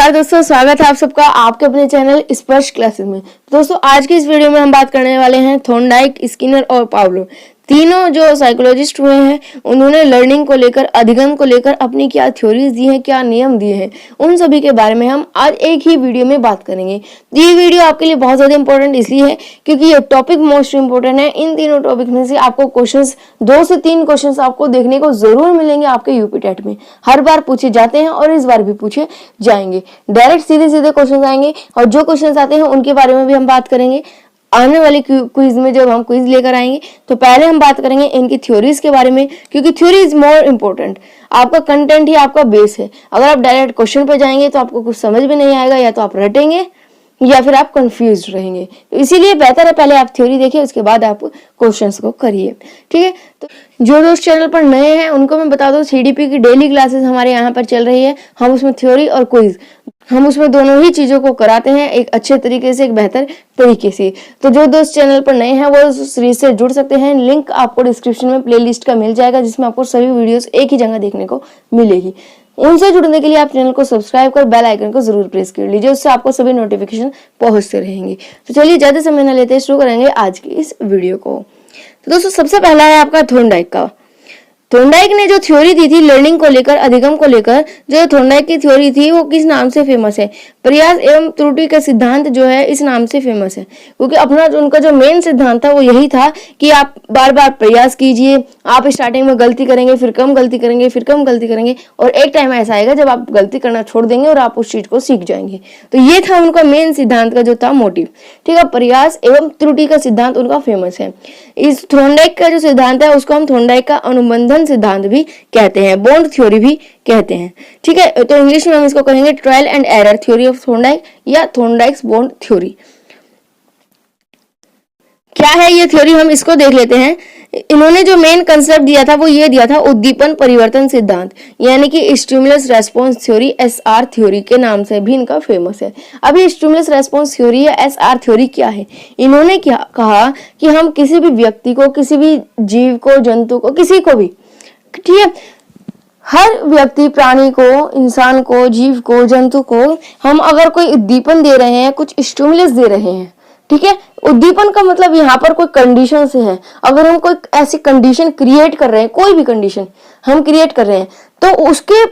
नमस्कार दोस्तों, स्वागत है आप सबका आपके अपने चैनल स्पर्श क्लासेस में। दोस्तों आज की इस वीडियो में हम बात करने वाले हैं थॉर्नडाइक, स्किनर और पावलोव तीनों जो साइकोलॉजिस्ट हुए हैं। उन्होंने लर्निंग को लेकर, अधिगम को लेकर अपनी क्या थ्योरीज दी हैं, क्या नियम दिए हैं, उन सभी के बारे में हम आज एक ही वीडियो में बात करेंगे। ये वीडियो आपके लिए बहुत ज़्यादा इंपॉर्टेंट इसलिए है क्योंकि ये टॉपिक मोस्ट इंपॉर्टेंट है। इन तीनों टॉपिक में से आपको क्वेश्चंस 2 से 3 क्वेश्चंस आपको देखने को जरूर मिलेंगे आपके यूपी टेट में। हर बार पूछे जाते हैं और इस बार भी पूछे जाएंगे। डायरेक्ट सीधे सीधे क्वेश्चन आएंगे और जो क्वेश्चन आते हैं उनके बारे में भी हम बात करेंगे। आने वाली क्विज में जब हम क्विज लेकर आएंगे तो पहले हम बात करेंगे इनकी थ्योरीज के बारे में, क्योंकि थ्योरी इज मोर इम्पोर्टेंट। आपका कंटेंट ही आपका बेस है। अगर आप डायरेक्ट क्वेश्चन पे जाएंगे तो आपको कुछ समझ में नहीं आएगा, या तो आप रटेंगे या फिर आप कंफ्यूज रहेंगे। तो इसीलिए बेहतर है पहले आप थ्योरी देखिए, उसके बाद आप क्वेश्चंस को करिए। ठीक है, तो जो दोस्त चैनल पर नए हैं उनको मैं बता दूं, सीडीपी की डेली क्लासेस हमारे यहाँ पर चल रही है। हम उसमें थ्योरी और क्विज, हम उसमें दोनों ही चीजों को कराते हैं एक अच्छे तरीके से, एक बेहतर तरीके से। तो जो दोस्त चैनल पर नए हैं वो सीरीज से जुड़ सकते हैं। लिंक आपको डिस्क्रिप्शन में प्लेलिस्ट का मिल जाएगा, जिसमें आपको सभी वीडियोस एक ही जगह देखने को मिलेगी। उनसे जुड़ने के लिए आप चैनल को सब्सक्राइब कर बेल आइकन को जरूर प्रेस कर लीजिए, उससे आपको सभी नोटिफिकेशन पहुंचते रहेंगे। तो चलिए ज्यादा समय न लेते शुरू करेंगे आज की इस वीडियो को। तो दोस्तों सबसे पहला है आपका थॉर्नडाइक का। थॉर्नडाइक ने जो थ्योरी दी थी लर्निंग को लेकर, अधिगम को लेकर, जो थॉर्नडाइक की थ्योरी थी वो किस नाम से फेमस है? प्रयास एवं त्रुटि का सिद्धांत जो है इस नाम से फेमस है, क्योंकि अपना जो उनका जो मेन सिद्धांत था वो यही था कि आप बार बार प्रयास कीजिए। आप स्टार्टिंग में गलती करेंगे, फिर कम गलती करेंगे, फिर कम गलती करेंगे, और एक टाइम ऐसा आएगा जब आप गलती करना छोड़ देंगे और आप उस चीज को सीख जाएंगे। तो ये था उनका मेन सिद्धांत का जो था मोटिव। ठीक है, प्रयास एवं त्रुटि का सिद्धांत उनका फेमस है। इस थॉर्नडाइक का जो सिद्धांत है उसको हम थॉर्नडाइक का अनुबंधन सिद्धांत भी कहते हैं, बॉन्ड थ्योरी भी कहते हैं। ठीक है, तो इंग्लिश में हम इसको कहेंगे trial and error theory of Thorndike या थॉर्नडाइक्स बॉन्ड थ्योरी। क्या है ये थ्योरी, हम इसको देख लेते हैं। इन्होंने जो मेन कंसेप्ट दिया था वो ये दिया था उद्दीपन परिवर्तन सिद्धांत, यानी कि stimulus response theory, SR theory के नाम से भी इनका फेमस है। अभी स्टिमुलस रेस्पॉन्स थ्योरी या एसआर थ्योरी क्या है? इन्होंने क्या कहा कि हम किसी भी व्यक्ति को, किसी भी जीव को, जंतु को, किसी को भी, ठीक है, हर व्यक्ति, प्राणी को, इंसान को, जीव को, जंतु को हम अगर कोई उद्दीपन दे रहे हैं, कुछ स्टिमुलस दे रहे हैं, ठीक है, उद्दीपन का मतलब यहाँ पर कोई कंडीशन से है। अगर हम कोई ऐसी कंडीशन क्रिएट कर रहे हैं, कोई भी कंडीशन हम क्रिएट कर रहे हैं, तो उसके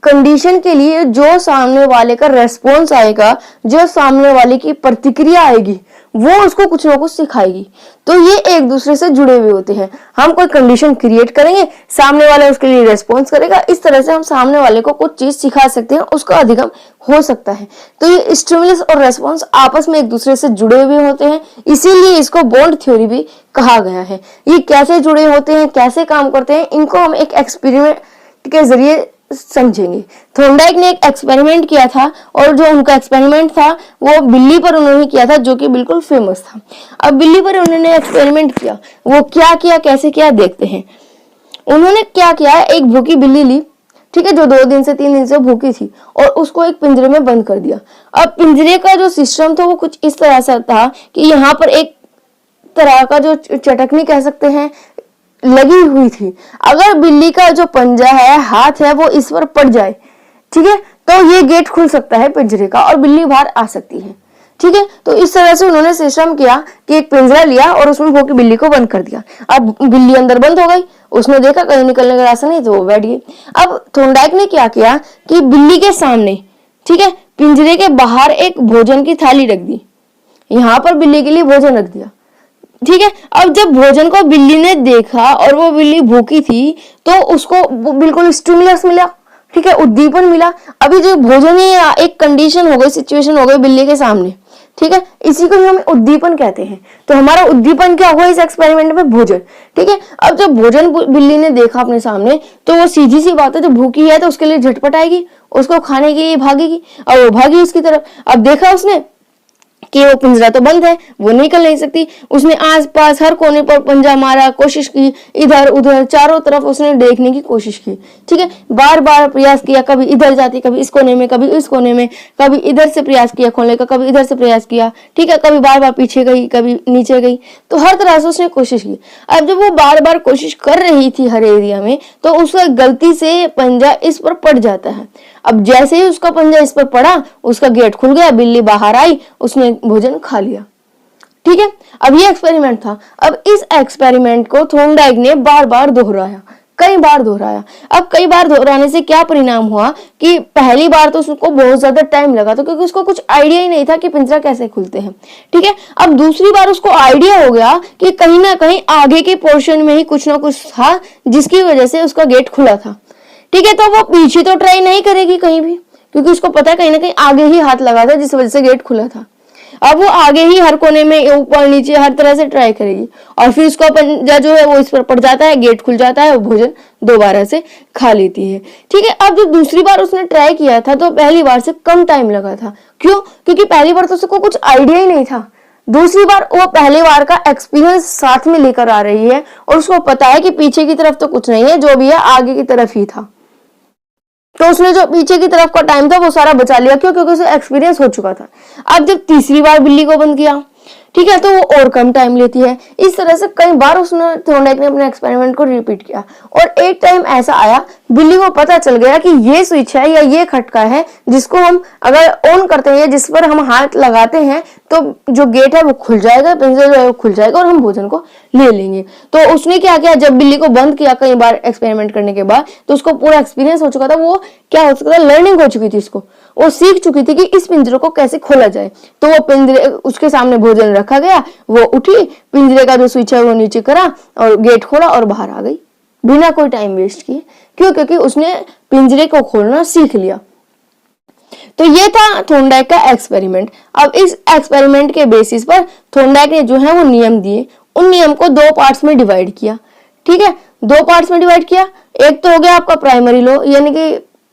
कंडीशन के लिए जो सामने वाले का रेस्पॉन्स आएगा, जो सामने वाले की प्रतिक्रिया आएगी, वो उसको कुछ ना कुछ सिखाएगी। तो ये एक दूसरे से जुड़े हुए होते हैं। हम कोई कंडीशन क्रिएट करेंगे, सामने वाला उसके लिए रेस्पॉन्स करेगा। इस तरह से हम सामने वाले को कुछ चीज सिखा सकते हैं, उसका अधिगम हो सकता है। तो ये स्टिमुलस और रेस्पॉन्स आपस में एक दूसरे से जुड़े हुए होते हैं, इसीलिए इसको बॉन्ड थ्योरी भी कहा गया है। ये कैसे जुड़े होते हैं, कैसे काम करते हैं, इनको हम एक एक्सपेरिमेंट के जरिए समझेंगे। थॉर्नडाइक ने एक एक्सपेरिमेंट किया था, और जो उनका एक्सपेरिमेंट था वो बिल्ली पर उन्होंने किया था, जो कि बिल्कुल फेमस था। अब बिल्ली पर उन्होंने एक्सपेरिमेंट किया, वो क्या किया, कैसे किया, देखते हैं। उन्होंने क्या किया, एक भूखी बिल्ली ली, ठीक है, जो 2 दिन से 3 दिन से भूखी थी, और उसको एक पिंजरे में बंद कर दिया। अब पिंजरे का जो सिस्टम था वो कुछ इस तरह से था कि यहाँ पर एक तरह का जो चटकनी कह सकते हैं लगी हुई थी। अगर बिल्ली का जो पंजा है, हाथ है, वो इस पर पड़ जाए, ठीक है, तो ये गेट खुल सकता है पिंजरे का और बिल्ली बाहर आ सकती है। ठीक है, तो इस तरह से उन्होंने सिस्टम किया कि एक पिंजरा लिया और उसमें भूखी बिल्ली को बंद कर दिया। अब बिल्ली अंदर बंद हो गई, उसने देखा कहीं निकलने का रास्ता नहीं, तो वो बैठ गई। अब थॉर्नडाइक ने क्या किया कि बिल्ली के सामने, ठीक है, पिंजरे के बाहर एक भोजन की थाली रख दी, यहाँ पर बिल्ली के लिए भोजन रख दिया। ठीक है, अब जब भोजन को बिल्ली ने देखा और वो बिल्ली भूखी थी, तो उसको बिल्कुल स्टिमुलस मिला, ठीक है, उद्दीपन मिला। अभी जो भोजन ही एक कंडीशन हो गई, सिचुएशन हो गई बिल्ली के सामने, ठीक है, इसी को हम उद्दीपन कहते हैं। तो हमारा उद्दीपन क्या हुआ इस एक्सपेरिमेंट में? भोजन। ठीक है, अब जब भोजन बिल्ली ने देखा अपने सामने, तो वो सीधी सी बात है, जो भूखी है तो उसके लिए झटपट आएगी, उसको खाने के लिए भागेगी, और वो भागी उसकी तरफ। अब देखा उसने कि वो पिंजरा तो बंद है, वो निकल नहीं सकती। उसने आसपास हर कोने पर पंजा मारा, कोशिश की, इधर उधर चारों तरफ उसने देखने की कोशिश की। ठीक है, बार बार प्रयास किया, कभी इधर जाती, कभी इस कोने में, कभी इस कोने में, कभी इधर से प्रयास किया खोलने का, कभी इधर से प्रयास किया। ठीक है, कभी बार बार पीछे गई, कभी नीचे गई, तो हर तरह से उसने कोशिश की। अब जब वो बार बार कोशिश कर रही थी हर एरिया में, तो उसका गलती से पंजा इस पर पड़ जाता है। अब जैसे ही उसका पंजा इस पर पड़ा, उसका गेट खुल गया, बिल्ली बाहर आई, उसने भोजन खा लिया। ठीक है, अब ये एक्सपेरिमेंट था। अब इस एक्सपेरिमेंट को थॉर्नडाइक ने बार बार दोहराया, कई बार दोहराया। अब कई बार दोहराने से क्या परिणाम हुआ कि पहली बार तो उसको बहुत ज्यादा टाइम लगा था, क्योंकि उसको कुछ आइडिया ही नहीं था कि पिंजरा कैसे खुलते हैं। ठीक है, अब दूसरी बार उसको आइडिया हो गया कि कहीं ना कहीं आगे के पोर्शन में ही कुछ ना कुछ था जिसकी वजह से उसका गेट खुला था। ठीक है, तो वो पीछे तो ट्राई नहीं करेगी कहीं भी, क्योंकि उसको पता है कहीं ना कहीं आगे ही हाथ लगा था जिस वजह से गेट खुला था। अब वो आगे ही हर कोने में, ऊपर नीचे हर तरह से ट्राई करेगी, और फिर उसका पंजा जो है वो इस पर पड़ जाता है, गेट खुल जाता है, वो भोजन दोबारा से खा लेती है। ठीक है, अब जो दूसरी बार उसने ट्राई किया था तो पहली बार से कम टाइम लगा था। क्यों? क्योंकि पहली बार तो उसको कुछ आइडिया ही नहीं था। दूसरी बार वो पहली बार का एक्सपीरियंस साथ में लेकर आ रही है, और उसको पता है कि पीछे की तरफ तो कुछ नहीं है, जो भी है आगे की तरफ ही था। तो उसने जो पीछे की तरफ का टाइम था वो सारा बचा लिया। क्यों? क्योंकि उसे एक्सपीरियंस हो चुका था। अब जब तीसरी बार बिल्ली को बंद किया, ठीक है, तो वो और कम टाइम लेती है। इस तरह से कई बार उसने थॉर्नडाइक ने अपने एक्सपेरिमेंट को रिपीट किया, और एक टाइम ऐसा आया, बिल्ली को पता चल गया कि ये स्विच है या ये खटका है जिसको हम अगर ऑन करते हैं, जिस पर हम हाथ लगाते हैं, तो जो गेट है वो खुल जाएगा, पिंजरा जो है वो खुल जाएगा और हम भोजन को ले लेंगे। तो उसने क्या किया, जब बिल्ली को बंद किया कई बार एक्सपेरिमेंट करने के बाद, तो उसको पूरा एक्सपीरियंस हो चुका था। वो क्या हो चुका था, लर्निंग हो चुकी थी उसको, वो सीख चुकी थी कि इस पिंजरे को कैसे खोला जाए। तो वो पिंजरे, उसके सामने भोजन रखा गया, वो उठी, पिंजरे का जो स्विच है वो नीचे करा और गेट खोला और बाहर आ गई बिना कोई टाइम वेस्ट किए। क्यों? क्योंकि उसने पिंजरे को खोलना सीख लिया। तो ये था थॉर्नडाइक का एक्सपेरिमेंट। अब इस एक्सपेरिमेंट के बेसिस पर थॉर्नडाइक ने जो है वो नियम दिए, उन नियम को दो पार्ट्स में डिवाइड किया। ठीक है, दो पार्ट्स में डिवाइड किया। एक तो हो गया आपका प्राइमरी लॉ यानी कि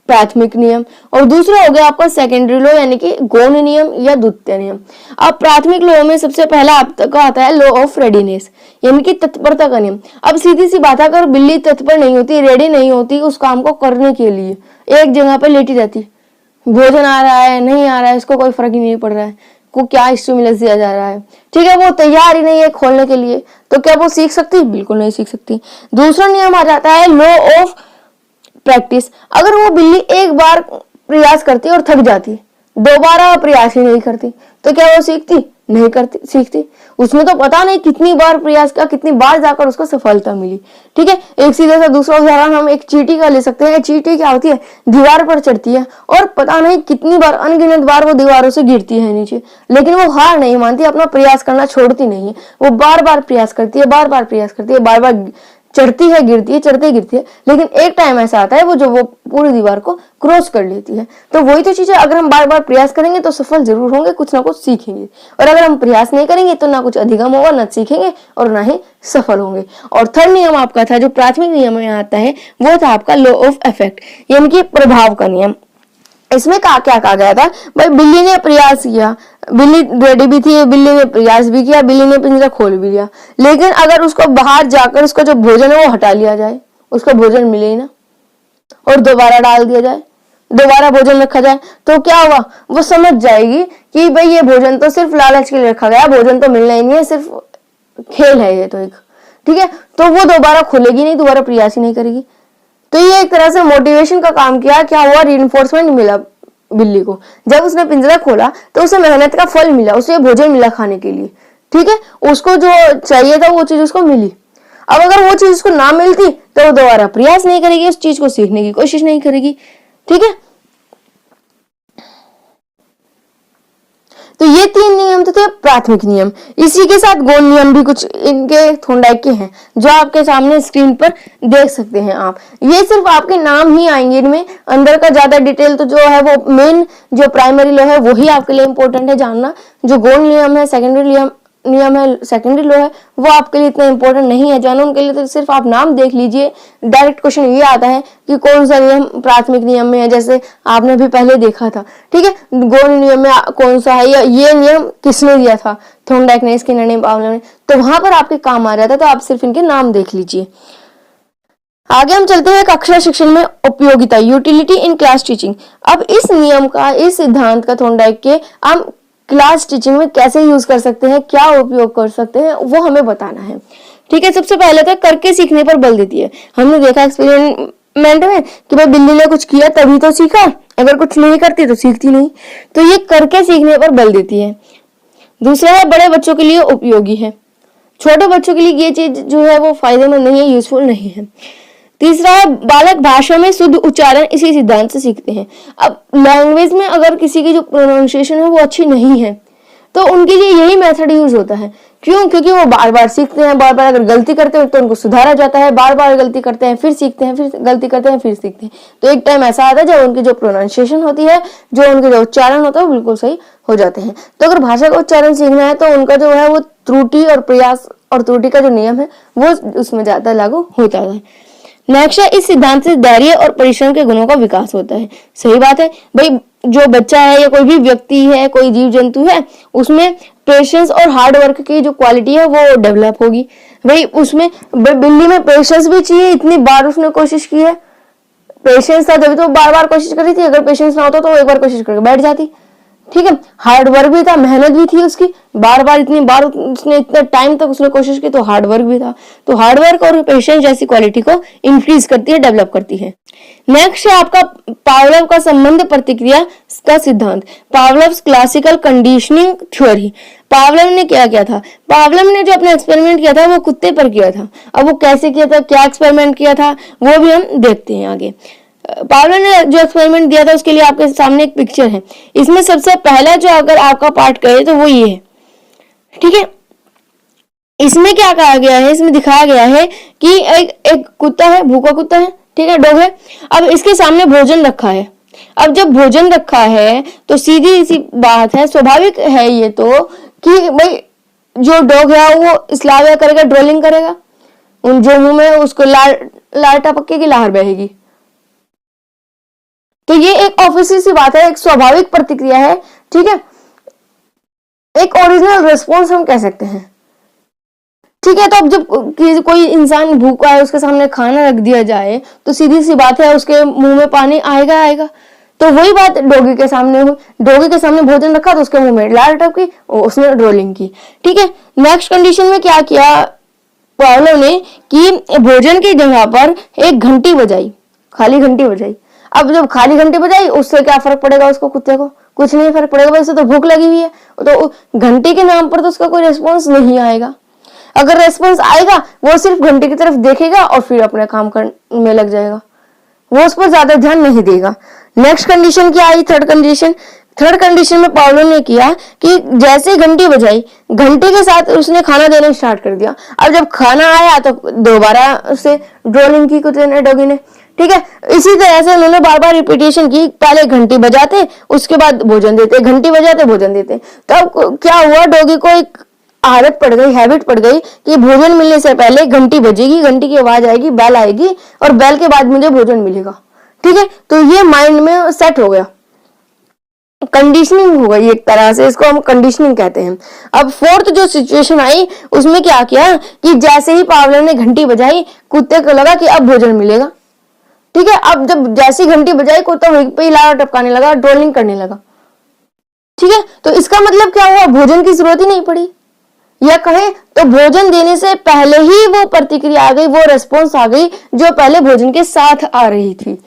प्राथमिक नियम, और दूसरा हो गया आपका सेकेंडरी लॉ यानी कि गौण नियम या द्वितीय नियम। अब प्राथमिक लॉ में सबसे पहला आपका आता है लॉ ऑफ रेडीनेस यानी कि तत्परता का नियम। अब सीधी सी बात है, अगर बिल्ली तत्पर नहीं होती, रेडी नहीं होती उस काम को करने के लिए, एक जगह पर लेटी रहती, भोजन आ रहा है नहीं आ रहा है इसको कोई फर्क ही नहीं पड़ रहा है, को क्या स्टिमुलस दिया जा रहा है, ठीक है, वो तैयार ही नहीं है खोलने के लिए, तो क्या वो सीख सकती? बिल्कुल नहीं सीख सकती। दूसरा नियम आ जाता है लॉ ऑफ प्रैक्टिस। अगर वो बिल्ली एक बार प्रयास करती और थक जाती, दोबारा प्रयास ही नहीं करती, तो क्या वो सीखती? नहीं करती, सीखती। उसने तो पता नहीं कितनी बार प्रयास किया, कितनी बार जाकर उसको सफलता मिली। ठीक है, एक सीधे सा दूसरा उदाहरण हम एक चींटी का ले सकते हैं। चींटी क्या होती है, दीवार पर चढ़ती है और पता नहीं कितनी बार, अनगिनत बार वो दीवारों से गिरती है नीचे, लेकिन वो हार नहीं मानती, अपना प्रयास करना छोड़ती नहीं है। वो बार बार प्रयास करती है, बार बार प्रयास करती है, बार बार चढ़ती है, गिरती है, चढ़ती गिरती है, लेकिन एक टाइम ऐसा आता है वो पूरी दीवार को क्रॉस कर लेती है। तो वही तो चीज है, अगर हम बार बार प्रयास करेंगे तो सफल जरूर होंगे, कुछ ना कुछ सीखेंगे, और अगर हम प्रयास नहीं करेंगे तो ना कुछ अधिगम होगा, ना सीखेंगे और ना ही सफल होंगे। और थर्ड नियम आपका था जो प्राथमिक नियम में आता है, वो था आपका लॉ ऑफ इफेक्ट यानी कि प्रभाव का नियम। इसमें क्या कहा गया था, भाई बिल्ली ने प्रयास किया, बिल्ली रेडी भी थी, बिल्ली ने प्रयास भी किया, बिल्ली ने पिंजरा खोल भी लिया, लेकिन अगर उसको बाहर जाकर उसका जो भोजन है वो हटा लिया जाए, उसका भोजन मिले ही ना, और दोबारा डाल दिया जाए, दोबारा भोजन रखा जाए, तो क्या होगा, वो समझ जाएगी कि भाई ये भोजन तो सिर्फ लालच के लिए रखा गया, भोजन तो मिलना ही नहीं है, सिर्फ खेल है ये तो एक, ठीक है, तो वो दोबारा खोलेगी नहीं, दोबारा प्रयास ही नहीं करेगी। तो ये एक तरह से मोटिवेशन का काम किया। क्या हुआ, रीइंफोर्समेंट मिला बिल्ली को। जब उसने पिंजरा खोला तो उसे मेहनत का फल मिला, उसे भोजन मिला खाने के लिए, ठीक है, उसको जो चाहिए था वो चीज उसको मिली। अब अगर वो चीज उसको ना मिलती तो वो दोबारा प्रयास नहीं करेगी, उस चीज को सीखने की कोशिश नहीं करेगी, ठीक है। तो ये तीन नियम तो थे प्राथमिक नियम। इसी के साथ गौण नियम भी कुछ इनके थॉर्नडाइक के हैं जो आपके सामने स्क्रीन पर देख सकते हैं आप। ये सिर्फ आपके नाम ही आएंगे इनमें, अंदर का ज्यादा डिटेल तो जो है वो मेन जो प्राइमरी लॉ है वही आपके लिए इंपॉर्टेंट है जानना। जो गौण नियम है, सेकेंडरी नियम है, सेकेंडरी लॉ है, वो आपके लिए इतना इंपॉर्टेंट नहीं है जानो। उनके लिए तो सिर्फ आप नाम देख लीजिए। डायरेक्ट क्वेश्चन ये आता है कि कौन सा नियम प्राथमिक नियम में है, जैसे आपने भी पहले देखा था, ठीक है, गौण नियम में कौन सा है, या ये नियम किसने दिया था, थॉर्नडाइक ने, स्किनर ने, पावलर ने, तो वहां पर आपके काम आ जाता है। तो आप सिर्फ इनके नाम देख लीजिए। आगे हम चलते हैं कक्षा शिक्षण में उपयोगिता, यूटिलिटी इन क्लास टीचिंग। अब इस नियम का, इस सिद्धांत का थॉर्नडाइक के हम क्लास टीचिंग में कैसे यूज कर सकते हैं, क्या उपयोग कर सकते हैं, वो हमें बताना है, ठीक है। सबसे पहले तो करके सीखने पर बल देती है। हमने देखा एक्सपेरिमेंट एक्सपेरिमेंट में कि भाई बिल्ली ने कुछ किया तभी तो सीखा, अगर कुछ नहीं करती तो सीखती नहीं। तो ये करके सीखने पर बल देती है। दूसरा है बड़े बच्चों के लिए उपयोगी है। छोटे बच्चों के लिए ये चीज जो है वो फायदेमंद नहीं है, यूजफुल नहीं है। तीसरा है बालक भाषा में शुद्ध उच्चारण इसी सिद्धांत से सीखते हैं। अब लैंग्वेज में अगर किसी की जो प्रोनाउंसिएशन है वो अच्छी नहीं है तो उनके लिए यही मेथड यूज होता है। क्यों? क्योंकि वो बार बार सीखते हैं, बार बार अगर गलती करते हैं तो उनको सुधारा जाता है, बार बार गलती करते हैं फिर सीखते हैं, फिर गलती करते हैं फिर सीखते हैं। तो एक टाइम ऐसा आता है जब उनकी जो प्रोनाउंसिएशन होती है, जो उनके जो उच्चारण होता है वो बिल्कुल सही हो जाते हैं। तो अगर भाषा का उच्चारण सीखना है तो उनका जो है वो त्रुटि और प्रयास और त्रुटि का जो नियम है वो उसमें ज्यादा लागू होता है। नेक्स्ट है इस सिद्धांत से धैर्य और परिश्रम के गुणों का विकास होता है। सही बात है भाई, जो बच्चा है या कोई भी व्यक्ति है, कोई जीव जंतु है, उसमें पेशेंस और हार्ड वर्क की जो क्वालिटी है वो डेवलप होगी। भाई उसमें बिल्ली में पेशेंस भी चाहिए, इतनी बार उसने कोशिश की है, पेशेंस था तभी तो बार बार कोशिश कर रही थी, अगर पेशेंस ना होता तो एक बार कोशिश करके बैठ जाती। ठीक है, हार्ड वर्क भी था, मेहनत भी थी उसकी, बार बार इतनी बार उसने इतने टाइम तक उसने कोशिश की तो हार्ड वर्क भी था। तो हार्ड वर्क और पेशेंस जैसी क्वालिटी को इंक्रीज करती है, डेवलप करती है। नेक्स्ट है आपका पावलोव का संबंध प्रतिक्रिया का सिद्धांत, पावलोव्स क्लासिकल कंडीशनिंग थ्योरी। पावलोव ने क्या किया था? पावलोव ने जो अपना एक्सपेरिमेंट किया था वो कुत्ते पर किया था। अब वो कैसे किया था, क्या एक्सपेरिमेंट किया था, वो भी हम देखते हैं आगे। पावलोव ने जो एक्सपेरिमेंट दिया था उसके लिए आपके सामने एक पिक्चर है। इसमें सबसे पहला जो अगर आपका पार्ट कहे तो वो ये है। ठीक है, इसमें क्या कहा गया है, इसमें दिखाया गया है कि एक कुत्ता है, भूखा कुत्ता है, ठीक है, डॉग है। अब इसके सामने भोजन रखा है। अब जब भोजन रखा है तो सीधी सी बात है, स्वाभाविक है ये तो कि भाई जो डॉग है वो स्लाविया करेगा, ड्रोलिंग करेगा, उन जो मुंह में उसको लार टपकेगी, लार बहेगी। तो ये एक ऑब्वियस सी बात है, एक स्वाभाविक प्रतिक्रिया है। ठीक है, एक ओरिजिनल रिस्पॉन्स हम कह सकते हैं। ठीक है, तो अब जब कोई इंसान भूखा है, उसके सामने खाना रख दिया जाए तो सीधी सी बात है उसके मुंह में पानी आएगा आएगा। तो वही बात डॉगी के सामने हुई, डॉगी के सामने भोजन रखा तो उसके मुंह में लार टपकी, उसने ड्रोलिंग की। ठीक है, नेक्स्ट कंडीशन में क्या किया पावलोव ने कि भोजन की जगह पर एक घंटी बजाई, खाली घंटी बजाई। अब जब खाली घंटी बजाई उससे क्या फर्क पड़ेगा उसको, कुत्ते को कुछ नहीं फर्क पड़ेगा, वैसे तो भूख लगी हुई है, तो घंटी के नाम पर तो उसका कोई रेस्पॉन्स नहीं आएगा। अगर रेस्पॉन्स आएगा वो सिर्फ घंटी की तरफ देखेगा और फिर अपने काम करने में लग जाएगा, वो उस पर ज्यादा ध्यान नहीं देगा। नेक्स्ट कंडीशन क्या आई, थर्ड कंडीशन। थर्ड कंडीशन में पावलोव ने किया कि जैसे घंटी बजाई, घंटी के साथ उसने खाना देना स्टार्ट कर दिया। अब जब खाना आया तो दोबारा से ड्रोलिंग की कुत्ते ने, डॉगी ने। ठीक है, इसी तरह से उन्होंने बार बार रिपीटेशन की, पहले घंटी बजाते उसके बाद भोजन देते, घंटी बजाते भोजन देते। तब क्या हुआ, डॉगी को एक आदत पड़ गई, हैबिट पड़ गई कि भोजन मिलने से पहले घंटी बजेगी, घंटी की आवाज आएगी, बेल आएगी और बेल के बाद मुझे भोजन मिलेगा। ठीक है, तो ये माइंड में सेट हो गया, कंडीशनिंग हो गई एक तरह से, इसको हम कंडीशनिंग कहते हैं। अब फोर्थ जो सिचुएशन आई उसमें क्या किया कि जैसे ही पावलोव ने घंटी बजाई कुत्ते को लगा कि अब भोजन मिलेगा। ठीक है, अब जब जैसी घंटी बजाई कुत्ता वहीं पे लार टपकाने लगा, ड्रोलिंग करने लगा। ठीक है, तो इसका मतलब क्या हुआ, भोजन की जरूरत ही नहीं पड़ी, या कहे तो भोजन देने से पहले ही वो प्रतिक्रिया आ गई, वो रेस्पॉन्स आ गई जो पहले भोजन के साथ आ रही थी।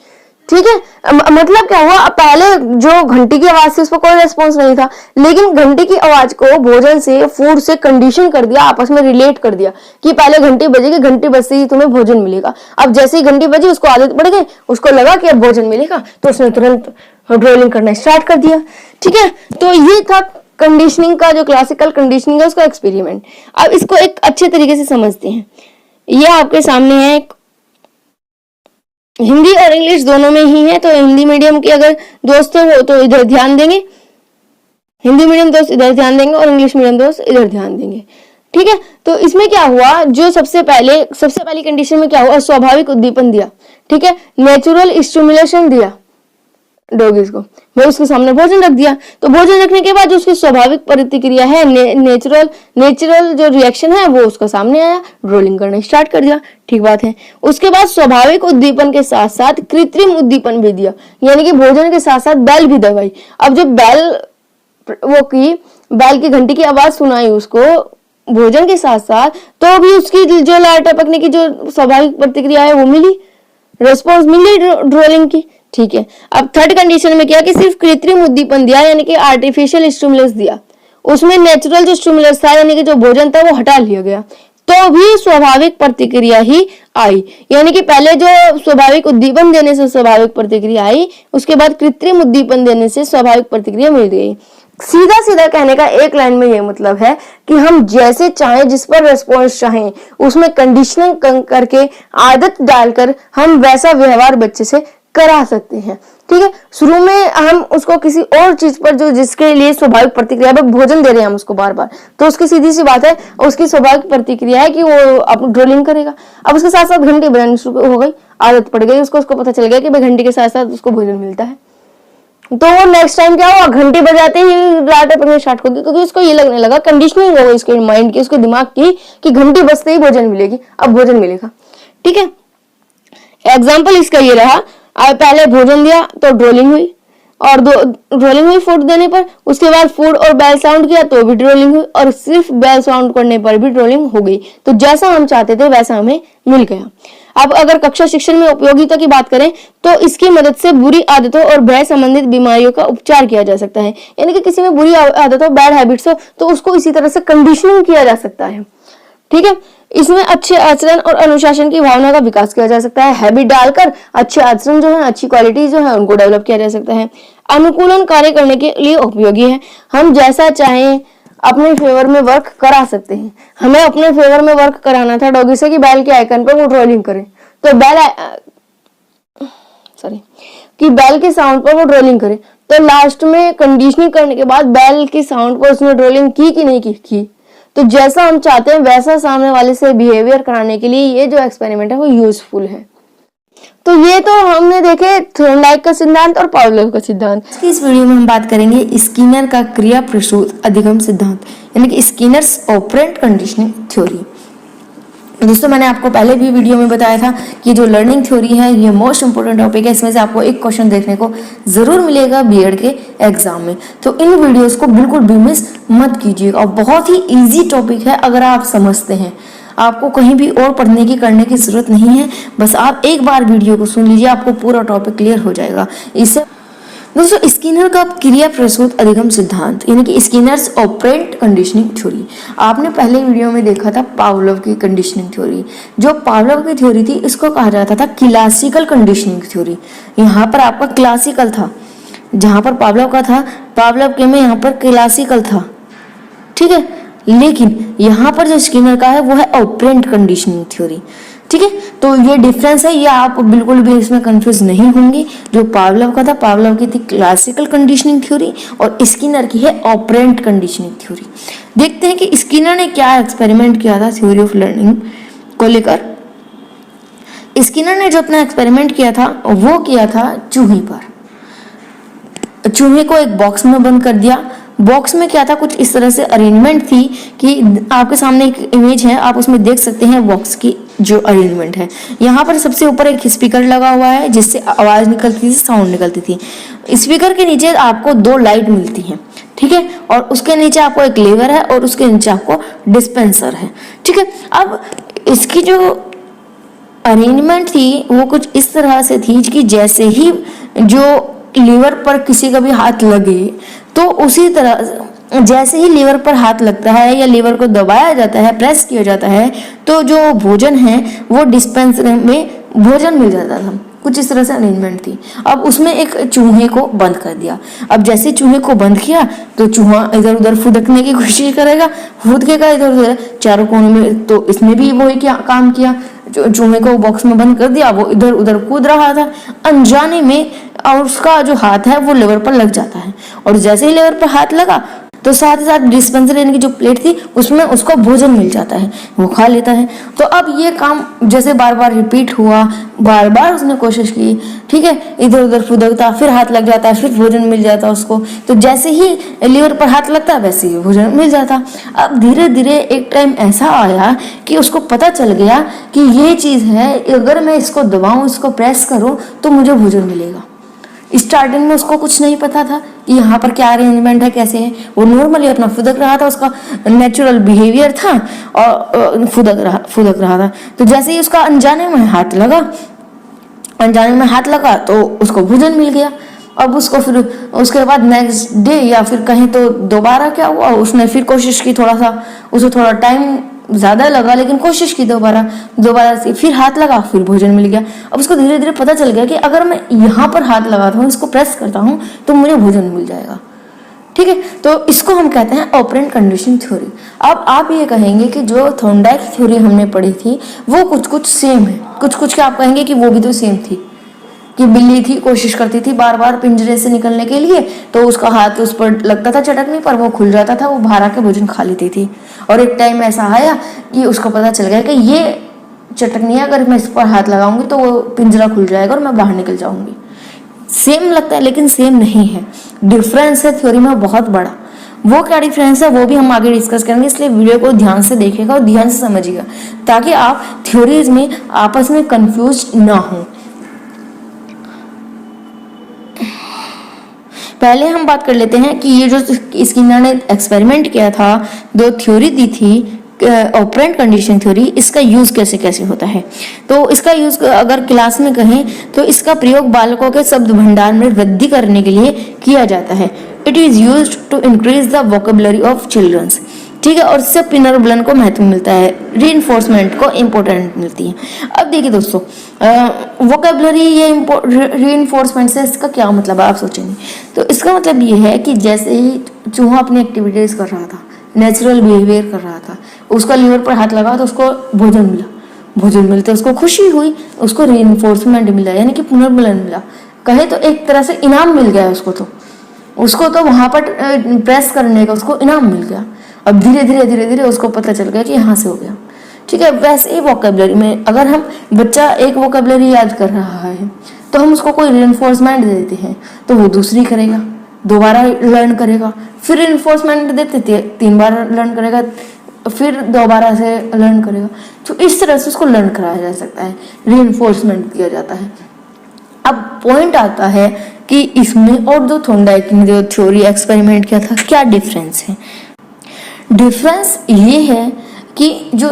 ठीक है, मतलब क्या हुआ, पहले जो घंटी की आवाज थी उस पर कोई रेस्पॉन्स नहीं था, लेकिन घंटी की आवाज को भोजन से, फूड से कंडीशन कर दिया, आपस में रिलेट कर दिया कि पहले घंटी बजेगी, घंटी बजते ही तुम्हें भोजन मिलेगा। अब जैसे ही घंटी बजी उसको आदत पड़ गई, उसको लगा कि अब भोजन मिलेगा, तो उसने तुरंत ड्रोलिंग करना स्टार्ट कर दिया। ठीक है, तो ये था कंडीशनिंग का, जो क्लासिकल कंडीशनिंग है उसका एक्सपेरिमेंट। अब इसको एक अच्छे तरीके से समझते हैं। ये आपके सामने है, हिंदी और इंग्लिश दोनों में ही है, तो हिंदी मीडियम के अगर दोस्त हो तो इधर ध्यान देंगे, हिंदी मीडियम दोस्त इधर ध्यान देंगे और इंग्लिश मीडियम दोस्त इधर ध्यान देंगे। ठीक है, तो इसमें क्या हुआ, जो सबसे पहली कंडीशन में क्या हुआ, स्वाभाविक उद्दीपन दिया। ठीक है, नेचुरल स्टिमुलेशन दिया डॉगीज को, भाई उसके सामने भोजन रख दिया, तो भोजन रखने के बाद जो उसकी स्वाभाविक प्रतिक्रिया है, नेचुरल जो रिएक्शन है वो उसका सामने आया, ड्रोलिंग करना स्टार्ट कर दिया। ठीक बात है, उसके बाद स्वाभाविक उद्दीपन के साथ साथ कृत्रिम उद्दीपन भी दिया, यानी कि भोजन के साथ साथ बेल भी दबाई। अब जब बेल की घंटी की आवाज सुनाई उसको भोजन के साथ साथ, तो भी उसकी जो लार टपकने की जो स्वाभाविक प्रतिक्रिया है वो मिली, रेस्पॉन्स मिली ड्रोलिंग की, ठीक है। अब थर्ड कंडीशन में क्या कि सिर्फ कृत्रिम उद्दीपन दिया, यानी कि आर्टिफिशियल स्टिमुलस दिया, उसमें नेचुरल जो स्टिमुलस था यानी कि जो भोजन था वो हटा लिया गया, तो भी स्वाभाविक प्रतिक्रिया ही आई। यानी कि पहले जो स्वाभाविक उद्दीपन देने से स्वाभाविक प्रतिक्रिया आई, उसके बाद कृत्रिम उद्दीपन देने से स्वाभाविक प्रतिक्रिया मिल गई। सीधा सीधा कहने का एक लाइन में ये मतलब है कि हम जैसे चाहें, जिस पर रेस्पॉन्स चाहें, उसमें कंडीशनिंग करके आदत डालकर हम वैसा व्यवहार बच्चे से करा सकते हैं, ठीक है। शुरू में हम उसको किसी और चीज पर जो जिसके लिए स्वाभाविक प्रतिक्रिया, भोजन दे रहे हैं हम उसको बार बार, तो उसकी सीधी सी बात है, उसकी स्वाभाविक प्रतिक्रिया है कि वो अब ड्रोलिंग करेगा। अब उसके साथ साथ घंटी बजानी शुरू हो गई, आदत पड़ गई उसको पता चल गया कि भाई घंटी के साथ साथ उसको भोजन मिलता है, तो वो नेक्स्ट टाइम क्या हुआ, घंटी बजाते ही राटे पड़ने स्टार्ट कर दी, क्योंकि उसको ये लगने लगा, कंडीशनिंग हो गई उसके माइंड की, उसके दिमाग की, कि घंटी बजते ही भोजन मिलेगी, अब भोजन मिलेगा, ठीक है। एग्जाम्पल इसका ये रहा, पहले भोजन दिया तो ड्रोलिंग हुई, और ड्रोलिंग हुई फूड देने पर, उसके बाद फूड और बेल साउंड किया तो भी ड्रोलिंग हुई, और सिर्फ बेल साउंड करने पर भी ड्रोलिंग हो गई। तो जैसा हम चाहते थे वैसा हमें मिल गया। अब अगर कक्षा शिक्षण में उपयोगिता की बात करें तो इसकी मदद से बुरी आदतों और भय संबंधित बीमारियों का उपचार किया जा सकता है। यानी कि किसी में बुरी आदतों, बैड हैबिट्स हो तो उसको इसी तरह से कंडीशनिंग किया जा सकता है, ठीक है। इसमें अच्छे आचरण और अनुशासन की भावना का विकास किया जा सकता है। हैबिट डालकर अच्छे आचरण जो है, अच्छी क्वालिटी जो है, उनको डेवलप किया जा सकता है। अनुकूलन कार्य करने के लिए उपयोगी है। हम जैसा चाहें अपने फेवर में वर्क करा सकते हैं। हमें अपने फेवर में वर्क कराना था डॉगी से कि बैल के आइकन पर वो ड्रोलिंग करे, तो बैल के साउंड पर वो ड्रोलिंग करे, तो लास्ट में कंडीशनिंग करने के बाद बैल की साउंड पर उसने ड्रोलिंग की कि नहीं की। तो जैसा हम चाहते हैं वैसा सामने वाले से बिहेवियर कराने के लिए ये जो एक्सपेरिमेंट है वो यूजफुल है। तो ये तो हमने देखे थॉर्नडाइक का सिद्धांत और पावलोव का सिद्धांत। इस वीडियो में हम बात करेंगे स्किनर का क्रिया प्रसूत अधिगम सिद्धांत, यानी कि स्किनर्स ऑपरेंट कंडीशनिंग थ्योरी। दोस्तों, मैंने आपको पहले भी वीडियो में बताया था कि जो लर्निंग थ्योरी है ये मोस्ट इंपोर्टेंट टॉपिक है। इसमें से आपको एक क्वेश्चन देखने को जरूर मिलेगा बीएड के एग्जाम में, तो इन वीडियोस को बिल्कुल भी मिस मत कीजिएगा। और बहुत ही इजी टॉपिक है, अगर आप समझते हैं, आपको कहीं भी और पढ़ने की करने की जरूरत नहीं है। बस आप एक बार वीडियो को सुन लीजिए, आपको पूरा टॉपिक क्लियर हो जाएगा। इससे दोस्तों, स्किनर का क्रिया प्रसूत अधिगम सिद्धांत, यानी कि स्किनर्स ऑपरेंट कंडीशनिंग थ्योरी, आपने पहले वीडियो में देखा था पावलोव की कंडीशनिंग थ्योरी। जो पावलोव की थ्योरी थी इसको कहा जाता था क्लासिकल कंडीशनिंग थ्योरी। यहाँ पर आपका क्लासिकल था, जहाँ पर पावलोव का था, पावलोव के में यहाँ पर क्लासिकल था, ठीक है। लेकिन यहाँ पर जो स्किनर का है वो है ऑपरेंट कंडीशनिंग थ्योरी, ठीक है। तो ये डिफरेंस है, ये आप बिल्कुल भी इसमें कंफ्यूज नहीं होंगे। जो पावलोव का था, पावलोव की थी क्लासिकल कंडीशनिंग थ्योरी, और स्किनर की है ऑपरेंट कंडीशनिंग थ्योरी। देखते हैं कि स्किनर ने क्या एक्सपेरिमेंट किया था थ्योरी ऑफ लर्निंग को लेकर। स्किनर ने जो अपना एक्सपेरिमेंट किया था वो किया था चूहे पर। चूहे को एक बॉक्स में बंद कर दिया। बॉक्स में क्या था, कुछ इस तरह से अरेंजमेंट थी कि आपके सामने एक इमेज है, आप उसमें देख सकते हैं बॉक्स की जो अरेंजमेंट है। यहाँ पर सबसे ऊपर एक स्पीकर लगा हुआ है जिससे आवाज निकलती थी, साउंड निकलती थी। स्पीकर के नीचे आपको दो लाइट मिलती हैं, ठीक है, और उसके नीचे आपको एक लेवर है और उसके नीचे आपको डिस्पेंसर है, ठीक है। अब इसकी जो अरेंजमेंट थी वो कुछ इस तरह से थी कि जैसे ही जो लीवर पर किसी का भी हाथ लगे तो उसी तरह जैसे ही लीवर पर हाथ लगता है या लीवर को दबाया जाता है, प्रेस किया जाता है, तो जो भोजन है वो डिस्पेंसर में भोजन मिल जाता था। कुछ इस तरह से अरेंजमेंट थी। अब उसमें एक चूहे को बंद कर दिया। अब जैसे चूहे को बंद किया तो चूहा इधर उधर फुदकने की कोशिश करेगा, फुदकेगा इधर उधर चारों कोनों में। तो इसने भी वही क्या काम किया, चूहे को बॉक्स में बंद कर दिया, वो इधर उधर कूद रहा था अनजाने में, और उसका जो हाथ है वो लेवर पर लग जाता है। और जैसे ही लेवर पर हाथ लगा तो साथ ही साथ डिस्पेंसर यानी कि जो प्लेट थी उसमें उसको भोजन मिल जाता है, वो खा लेता है। तो अब ये काम जैसे बार बार रिपीट हुआ, बार बार उसने कोशिश की, ठीक है, इधर उधर फुदकता, फिर हाथ लग जाता है, फिर भोजन मिल जाता उसको। तो जैसे ही लीवर पर हाथ लगता वैसे ही भोजन मिल जाता। अब धीरे धीरे एक टाइम ऐसा आया कि उसको पता चल गया कि ये चीज़ है, अगर मैं इसको दबाऊं, इसको प्रेस करूं तो मुझे भोजन मिलेगा। स्टार्टिंग में उसको कुछ नहीं पता था कि यहाँ पर क्या अरेंजमेंट है, कैसे है। वो नॉर्मली अपना फुदक रहा था, उसका नेचुरल बिहेवियर था और फुदक रहा था। तो जैसे ही उसका अनजाने में हाथ लगा अनजाने में हाथ लगा तो उसको भोजन मिल गया। अब उसको फिर उसके बाद नेक्स्ट डे या फिर कहीं तो दोबारा क्या हुआ, उसने फिर कोशिश की, थोड़ा सा उसे थोड़ा टाइम ज्यादा लगा लेकिन कोशिश की, दोबारा से फिर हाथ लगा, फिर भोजन मिल गया। अब उसको धीरे धीरे पता चल गया कि अगर मैं यहाँ पर हाथ लगाता हूँ, इसको प्रेस करता हूँ तो मुझे भोजन मिल जाएगा। ठीक है, तो इसको हम कहते हैं ऑपरेंट कंडीशन थ्योरी। अब आप ये कहेंगे कि जो थॉर्नडाइक थ्योरी हमने पढ़ी थी वो कुछ कुछ सेम है, कुछ कुछ क्या आप कहेंगे कि वो भी तो सेम थी, कि बिल्ली थी, कोशिश करती थी बार बार पिंजरे से निकलने के लिए, तो उसका हाथ उस पर लगता था चटकने पर, वो खुल जाता था, वो बाहर आके भोजन खा लेती थी। और एक टाइम ऐसा आया कि उसको पता चल गया कि ये चटकनी है, अगर मैं इस पर हाथ लगाऊंगी तो वो पिंजरा खुल जाएगा और मैं बाहर निकल जाऊंगी। सेम लगता है लेकिन सेम नहीं है, डिफरेंस है थ्योरी में बहुत बड़ा। वो क्या डिफरेंस है वो भी हम आगे डिस्कस करेंगे, इसलिए वीडियो को ध्यान से देखिएगा और ध्यान से समझिएगा ताकि आप थ्योरीज में आपस में कंफ्यूज ना हो। पहले हम बात कर लेते हैं कि ये जो स्किनर ने एक्सपेरिमेंट किया था, दो थ्योरी दी थी ऑपरेंट कंडीशन थ्योरी, इसका यूज कैसे कैसे होता है। तो इसका यूज अगर क्लास में कहें तो इसका प्रयोग बालकों के शब्द भंडार में वृद्धि करने के लिए किया जाता है। It is used to increase the vocabulary of childrens. ठीक है, और इससे पुनर्बलन को महत्व मिलता है, रीइंफोर्समेंट को इम्पोर्टेंट मिलती है। अब देखिए दोस्तों, वोकेबुलरी ये रीइंफोर्समेंट से इसका क्या मतलब है आप सोचेंगे, तो इसका मतलब ये है कि जैसे ही चूहा अपनी एक्टिविटीज कर रहा था, नेचुरल बिहेवियर कर रहा था, उसका लीवर पर हाथ लगा तो उसको भोजन मिला, भोजन मिलते उसको खुशी हुई, उसको रीइंफोर्समेंट मिला यानी कि पुनर्बलन मिला, कहे तो एक तरह से इनाम मिल गया उसको तो वहां पर प्रेस करने का उसको इनाम मिल गया। अब धीरे धीरे धीरे धीरे उसको पता चल गया कि यहाँ से हो गया। ठीक है, वैसे ही वोकेबुलरी में अगर हम बच्चा एक वोकेबुलरी याद कर रहा है तो हम उसको कोई रीइंफोर्समेंट देते हैं तो वो दूसरी करेगा, दोबारा लर्न करेगा, फिर रीइंफोर्समेंट देते 3 बार लर्न करेगा, फिर दोबारा से लर्न करेगा। तो इस तरह से उसको लर्न कराया जा सकता है, रीइंफोर्समेंट दिया जाता है। अब पॉइंट आता है कि इसमें और जो थॉर्नडाइक ने जो थ्योरी एक्सपेरिमेंट किया था क्या डिफरेंस है। डिफरेंस ये है कि जो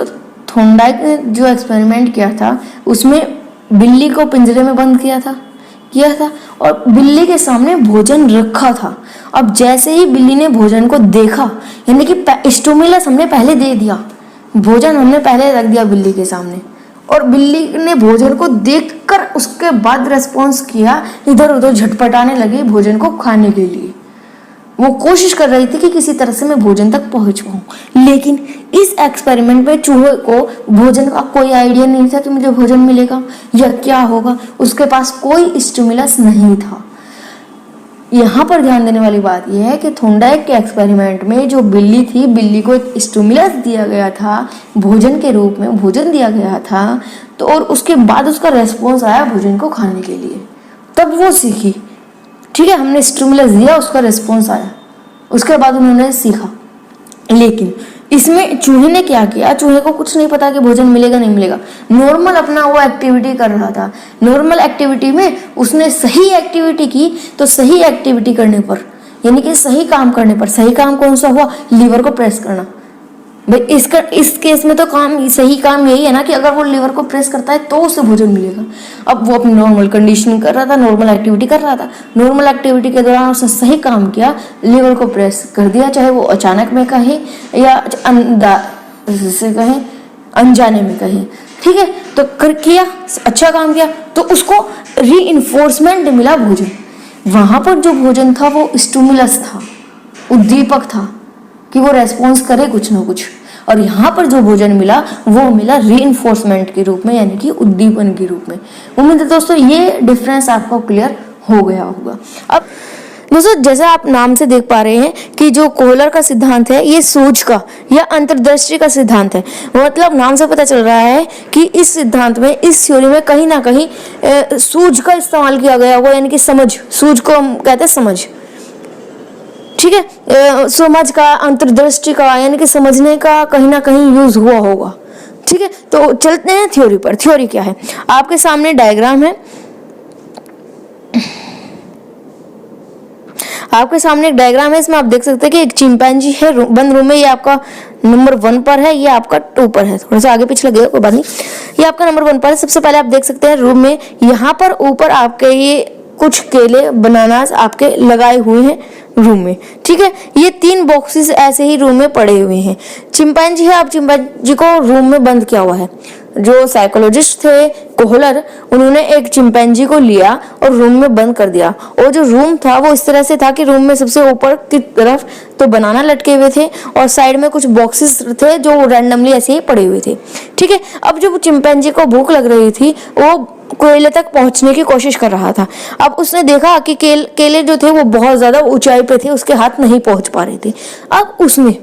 थॉर्नडाइक ने जो एक्सपेरिमेंट किया था उसमें बिल्ली को पिंजरे में बंद किया था और बिल्ली के सामने भोजन रखा था। अब जैसे ही बिल्ली ने भोजन को देखा, यानी कि स्टिमुलस हमने पहले दे दिया, भोजन हमने पहले रख दिया बिल्ली के सामने, और बिल्ली ने भोजन को देखकर उसके बाद रेस्पॉन्स किया, इधर उधर झटपटाने लगी भोजन को खाने के लिए। वो कोशिश कर रही थी कि किसी तरह से मैं भोजन तक पहुंच पाऊं, लेकिन इस एक्सपेरिमेंट में चूहे को भोजन का कोई आइडिया नहीं था कि मुझे भोजन मिलेगा या क्या होगा, उसके पास कोई स्टिमुलस नहीं था। यहाँ पर ध्यान देने वाली बात यह है कि थॉर्नडाइक के एक्सपेरिमेंट में जो बिल्ली थी, बिल्ली को एक स्टिमुलस दिया गया था, भोजन के रूप में भोजन दिया गया था, तो और उसके बाद उसका रेस्पॉन्स आया भोजन को खाने के लिए, तब वो सीखी। ठीक है, हमने स्टिमुलस दिया, उसका रिस्पॉन्स आया, उसके बाद उन्होंने सीखा। लेकिन इसमें चूहे ने क्या किया, चूहे को कुछ नहीं पता कि भोजन मिलेगा नहीं मिलेगा, नॉर्मल अपना वो एक्टिविटी कर रहा था। नॉर्मल एक्टिविटी में उसने सही एक्टिविटी की, तो सही एक्टिविटी करने पर यानी कि सही काम करने पर, सही काम कौन सा हुआ, लीवर को प्रेस करना। भाई इस केस में तो सही काम यही है ना कि अगर वो लीवर को प्रेस करता है तो उसे भोजन मिलेगा। अब वो अपनी नॉर्मल कंडीशनिंग कर रहा था, नॉर्मल एक्टिविटी कर रहा था, नॉर्मल एक्टिविटी के दौरान उसने सही काम किया, लीवर को प्रेस कर दिया, चाहे वो अचानक में कहे या से कहे अनजाने में कहे। ठीक है, तो किया, अच्छा काम किया, तो उसको रीइंफोर्समेंट मिला भोजन। वहां पर जो भोजन था वो स्टिमुलस था, उद्दीपक था कि वो रेस्पॉन्स करे कुछ ना कुछ, और यहाँ पर जो भोजन मिला वो मिला रीइंफोर्समेंट के रूप में, यानी कि उद्दीपन के रूप में। उम्मीद है दोस्तों ये डिफरेंस आपको क्लियर हो गया होगा। अब दोस्तों जैसे आप नाम से देख पा रहे हैं कि जो कोहलर का सिद्धांत है ये सूझ का या अंतर्दृष्टि का सिद्धांत है। मतलब नाम से पता चल रहा है कि इस सिद्धांत में, इस थ्योरी में कहीं ना कहीं सूझ का इस्तेमाल किया गया होगा, यानी कि समझ, सूझ को हम कहते हैं समझ। ठीक है, समझ का, अंतर्दृष्टि का, यानी कि समझने का कहीं ना कहीं यूज हुआ होगा। ठीक है, तो चलते हैं थ्योरी पर। थ्योरी क्या है, आपके सामने डायग्राम है, आपके सामने एक डायग्राम है, इसमें आप देख सकते हैं कि एक चिंपैंजी है बंद रूम में। ये आपका नंबर 1 पर है, ये आपका 2 पर है, थोड़ा सा आगे पीछे लगेगा कोई बात नहीं। ये आपका नंबर 1 पर है। सबसे पहले आप देख सकते हैं रूम में यहाँ पर ऊपर आपके ये कुछ केले बनानास आपके लगाए हुए हैं रूम में, ठीक है। ये 3 बॉक्सेस ऐसे ही रूम में पड़े हुए हैं। चिंपैंजी है, अब चिंपैंजी को रूम में बंद किया हुआ है। जो साइकोलॉजिस्ट थे कोहलर, उन्होंने एक चिंपैंजी को लिया और रूम में बंद कर दिया। और जो रूम था वो इस तरह से था कि रूम में सबसे ऊपर की तरफ तो बनाना लटके हुए थे और साइड में कुछ बॉक्सेस थे जो रैंडमली ऐसे ही पड़े हुए थे, ठीक है। अब जब चिंपैंजी को भूख लग रही थी, वो कोयले तक पहुंचने की कोशिश कर रहा था। अब उसने देखा कि केले जो थे वो बहुत ज्यादा ऊंचाई पे थे, उसके हाथ नहीं पहुंच पा रहे थे। अब उसने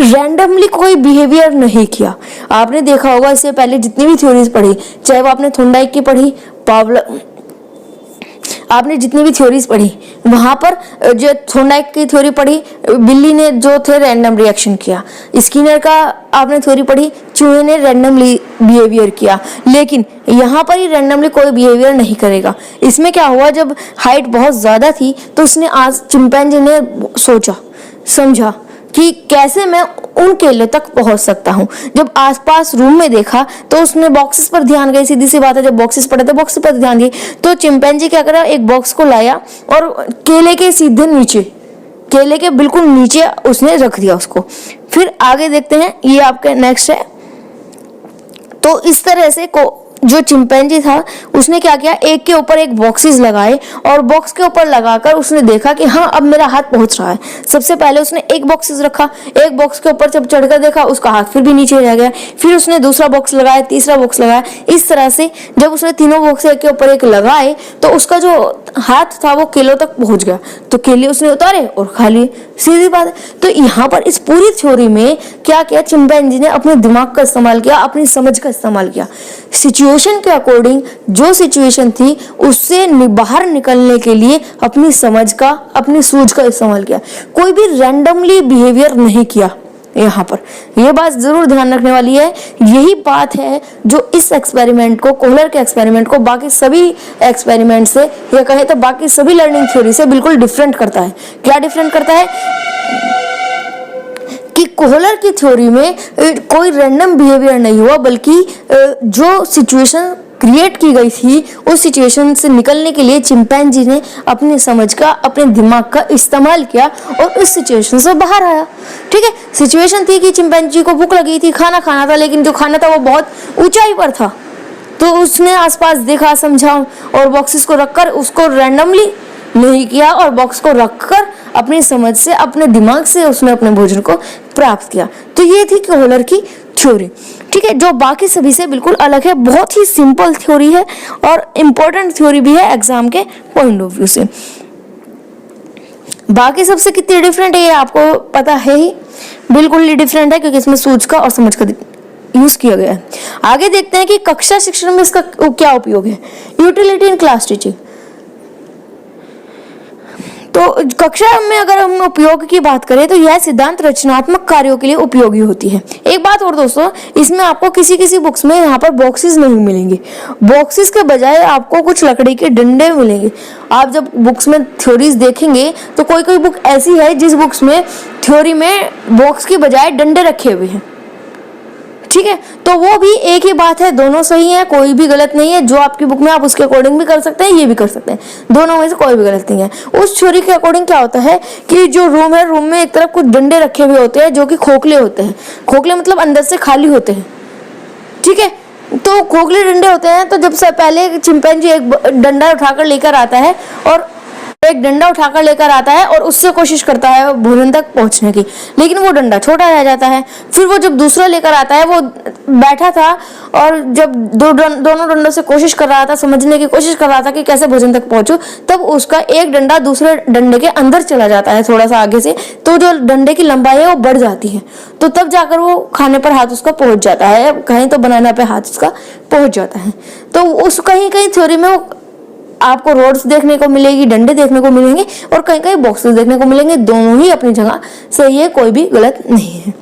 रैंडमली कोई बिहेवियर नहीं किया। आपने देखा होगा इससे पहले जितनी भी थ्योरीज पढ़ी, चाहे वो आपने थोंडाइक की पढ़ी, आपने जितनी भी थ्योरीज पढ़ी, वहां पर जो थोंडाइक की थ्योरी पढ़ी, बिल्ली ने जो थे रैंडम रिएक्शन किया। स्किनर का आपने थ्योरी पढ़ी, चूहे ने रैंडमली बिहेवियर किया। लेकिन यहाँ पर ही रैंडमली कोई बिहेवियर नहीं करेगा। इसमें क्या हुआ, जब हाइट बहुत ज्यादा थी तो उसने आज चिंपैंजी ने सोचा समझा कि कैसे मैं उन केले तक पहुंच सकता हूं। जब आसपास रूम में देखा तो उसने बॉक्सेस पर ध्यान गई, सीधी सी बात है, जब बॉक्सेस पड़े थे बॉक्स पर ध्यान दी। तो चिंपैंजी क्या करा, एक बॉक्स को लाया और केले के सीधे नीचे, केले के बिल्कुल नीचे उसने रख दिया उसको। फिर आगे देखते हैं, ये आपके नेक्स्ट है। तो इस तरह से जो चिंपैंजी था उसने क्या किया, एक के ऊपर एक बॉक्सेस लगाए और बॉक्स के ऊपर लगाकर उसने देखा कि हाँ अब मेरा हाथ पहुंच रहा है। सबसे पहले उसने एक बॉक्सेस रखा, एक बॉक्स के ऊपर जब चढ़कर देखा उसका हाथ फिर भी नीचे रह गया। फिर उसने दूसरा बॉक्स लगाया, तीसरा बॉक्स लगाया। इस तरह से जब उसने तीनों बॉक्स एक के ऊपर एक लगाए तो उसका जो हाथ था वो केलों तक पहुंच गया। तो केले उसने उतारे और खा लिए, सीधी बात है। तो यहाँ पर इस पूरी थ्योरी में क्या किया, चिंपैंजी ने अपने दिमाग का इस्तेमाल किया, अपनी समझ का इस्तेमाल किया। सिचुएशन के अकॉर्डिंग जो सिचुएशन थी उससे बाहर निकलने के लिए अपनी समझ का, अपनी सूझ का इस्तेमाल किया। कोई भी रैंडमली बिहेवियर नहीं किया। यहाँ पर यह बात जरूर ध्यान रखने वाली है। यही बात है जो इस एक्सपेरिमेंट को, कोहलर के एक्सपेरिमेंट को बाकी सभी एक्सपेरिमेंट से या कहे तो बाकी सभी लर्निंग थ्योरी से बिल्कुल डिफरेंट करता है। क्या डिफरेंट करता है कि कोहलर की थ्योरी में कोई रैंडम बिहेवियर नहीं हुआ, बल्कि जो सिचुएशन क्रिएट की गई थी उस सिचुएशन से निकलने के लिए चिंपैंजी ने अपनी समझ का, अपने दिमाग का इस्तेमाल किया और इस सिचुएशन से बाहर आया, ठीक है। सिचुएशन थी कि चिंपैंजी को भूख लगी थी, खाना खाना था, लेकिन जो खाना था वो बहुत ऊंचाई पर था। तो उसने आसपास देखा, समझा और बॉक्सेस को रखकर उसको रैंडमली नहीं किया और बॉक्स को रखकर अपनी समझ से, अपने दिमाग से उसने अपने भोजन को प्राप्त किया। तो ये थी कोहलर की थ्योरी, ठीक है, जो बाकी सभी से बिल्कुल अलग है। बहुत ही सिंपल थ्योरी है और इम्पोर्टेंट थ्योरी भी है एग्जाम के पॉइंट ऑफ व्यू से। बाकी सबसे कितनी डिफरेंट है ये आपको पता है ही, बिल्कुल ही डिफरेंट है, क्योंकि इसमें सूझ का और समझ का यूज किया गया है। आगे देखते हैं कि कक्षा शिक्षण में इसका क्या उपयोग है। Utility in class teaching. तो कक्षा में अगर हम उपयोग की बात करें तो यह सिद्धांत रचनात्मक कार्यों के लिए उपयोगी होती है। एक बात और दोस्तों, इसमें आपको किसी बुक्स में यहाँ पर बॉक्सेस नहीं मिलेंगे। बॉक्सेस के बजाय आपको कुछ लकड़ी के डंडे मिलेंगे। आप जब बुक्स में थ्योरीज देखेंगे तो कोई बुक ऐसी है जिस बुक्स में थ्योरी में बॉक्स के बजाय डंडे रखे हुए हैं, ठीक है। तो वो भी एक ही बात है, दोनों सही है, कोई भी गलत नहीं है। जो आपकी बुक में आप उसके अकॉर्डिंग भी कर सकते हैं, ये भी कर सकते हैं, दोनों में से कोई भी गलत नहीं है। उस थ्योरी के अकॉर्डिंग क्या होता है कि जो रूम है, रूम में एक तरफ कुछ डंडे रखे हुए होते हैं जो कि खोखले होते हैं। खोखले मतलब अंदर से खाली होते हैं, ठीक है। तो खोखले डंडे होते हैं। तो जब से पहले चिंपैंजी एक डंडा उठाकर लेकर आता है और उससे कोशिश करता है भोजन तक पहुंचने की, लेकिन वो डंडा छोटा रह जाता है। फिर वो जब दूसरा लेकर आता है, वो बैठा था और जब दोनों डंडों से कोशिश कर रहा था, समझने की कोशिश कर रहा था कि कैसे भोजन तक पहुंचूं, तब उसका एक डंडा दूसरे डंडे के अंदर चला जाता है थोड़ा सा आगे से। तो जो डंडे की लंबाई है वो बढ़ जाती है, तो तब जाकर वो खाने पर हाथ उसका पहुंच जाता है, कहीं तो बनाना पे हाथ उसका पहुंच जाता है। तो उस कहीं थ्योरी में आपको रोड्स देखने को मिलेगी, डंडे देखने को मिलेंगे और कहीं बॉक्सेस देखने को मिलेंगे। दोनों ही अपनी जगह सही है, कोई भी गलत नहीं है।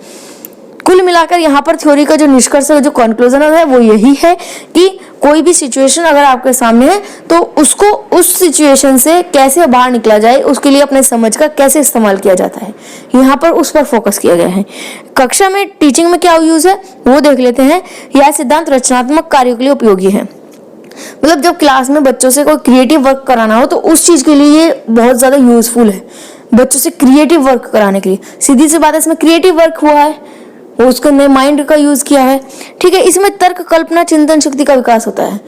कुल मिलाकर यहाँ पर थ्योरी का जो निष्कर्ष है, जो कंक्लूजन है, वो यही है कि कोई भी सिचुएशन अगर आपके सामने है तो उसको उस सिचुएशन से कैसे बाहर निकला जाए, उसके लिए अपने समझ का कैसे इस्तेमाल किया जाता है, यहाँ पर उस पर फोकस किया गया है। कक्षा में टीचिंग में क्या यूज है वो देख लेते हैं। यह सिद्धांत रचनात्मक कार्यों के लिए उपयोगी है। मतलब जब क्लास में बच्चों से कोई क्रिएटिव वर्क कराना हो तो उस चीज के लिए ये बहुत ज्यादा यूजफुल है, बच्चों से क्रिएटिव वर्क कराने के लिए। सीधी सी बात है, इसमें क्रिएटिव वर्क हुआ है, वो उसके अंदर माइंड का यूज किया है, ठीक है। इसमें तर्क, कल्पना, चिंतन शक्ति का विकास होता है।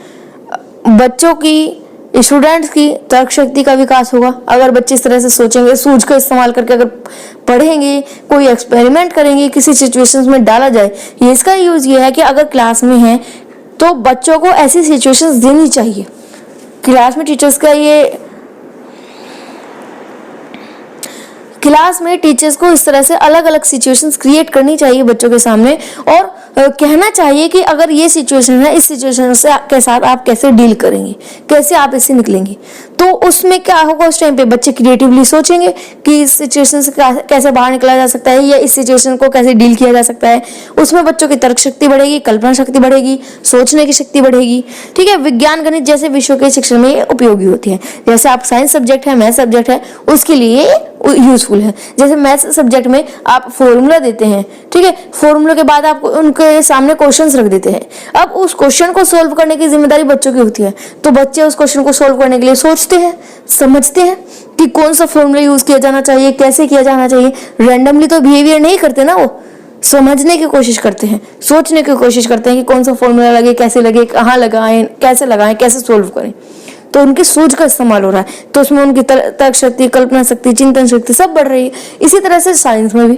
बच्चों की, स्टूडेंट्स की तर्क शक्ति का विकास होगा अगर बच्चे इस तरह से सोचेंगे, सूझ का इस्तेमाल करके अगर पढ़ेंगे, कोई एक्सपेरिमेंट करेंगे, किसी सिचुएशंस में डाला जाए। ये इसका यूज ये है कि अगर क्लास में है तो बच्चों को ऐसी सिचुएशंस देनी चाहिए। क्लास में टीचर्स को इस तरह से अलग अलग सिचुएशंस क्रिएट करनी चाहिए बच्चों के सामने, और कहना चाहिए कि अगर ये सिचुएशन है, इस सिचुएशन से के साथ आप कैसे डील करेंगे, कैसे आप इससे निकलेंगे। तो उसमें क्या होगा, उस टाइम पे बच्चे क्रिएटिवली सोचेंगे कि इस सिचुएशन से कैसे बाहर निकला जा सकता है या इस सिचुएशन को कैसे डील किया जा सकता है। उसमें बच्चों की तर्क शक्ति बढ़ेगी, कल्पना शक्ति बढ़ेगी, सोचने की शक्ति बढ़ेगी, ठीक है। विज्ञान, गणित जैसे विषयों के शिक्षण में ये उपयोगी होती है। जैसे आप साइंस सब्जेक्ट है, मैथ सब्जेक्ट है, उसके लिए यूजफुल है। जैसे मैथ्स सब्जेक्ट में आप फॉर्मूला देते हैं, ठीक है, फॉर्मूला के बाद आप उनके सामने क्वेश्चंस रख देते हैं। अब उस क्वेश्चन को सोल्व करने की जिम्मेदारी बच्चों की होती है, तो बच्चे उस क्वेश्चन को सोल्व करने के लिए सोचते हैं, समझते हैं कि कौन सा फॉर्मूला यूज किया जाना चाहिए, कैसे किया जाना चाहिए। रैंडमली तो बिहेवियर नहीं करते ना, वो समझने की कोशिश करते हैं, सोचने की कोशिश करते हैं कि कौन सा फॉर्मूला लगे, कैसे लगे, कहाँ लगाएं, कैसे सोल्व करें। तो उनकी सूझ का इस्तेमाल हो रहा है, तो उसमें उनकी तर्क शक्ति, कल्पना शक्ति, चिंतन शक्ति सब बढ़ रही है। इसी तरह से साइंस में भी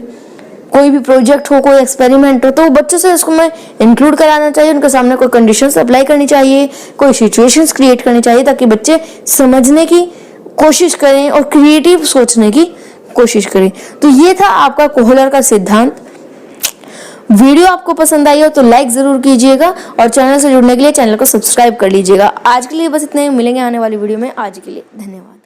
कोई भी प्रोजेक्ट हो, कोई एक्सपेरिमेंट हो, तो बच्चों से उसको में इंक्लूड कराना चाहिए, उनके सामने कोई कंडीशंस अप्लाई करनी चाहिए, कोई सिचुएशंस क्रिएट करनी चाहिए, ताकि बच्चे समझने की कोशिश करें और क्रिएटिव सोचने की कोशिश करें। तो ये था आपका कोहलर का सिद्धांत। वीडियो आपको पसंद आई हो तो लाइक जरूर कीजिएगा और चैनल से जुड़ने के लिए चैनल को सब्सक्राइब कर लीजिएगा। आज के लिए बस इतना ही, मिलेंगे आने वाली वीडियो में। आज के लिए धन्यवाद।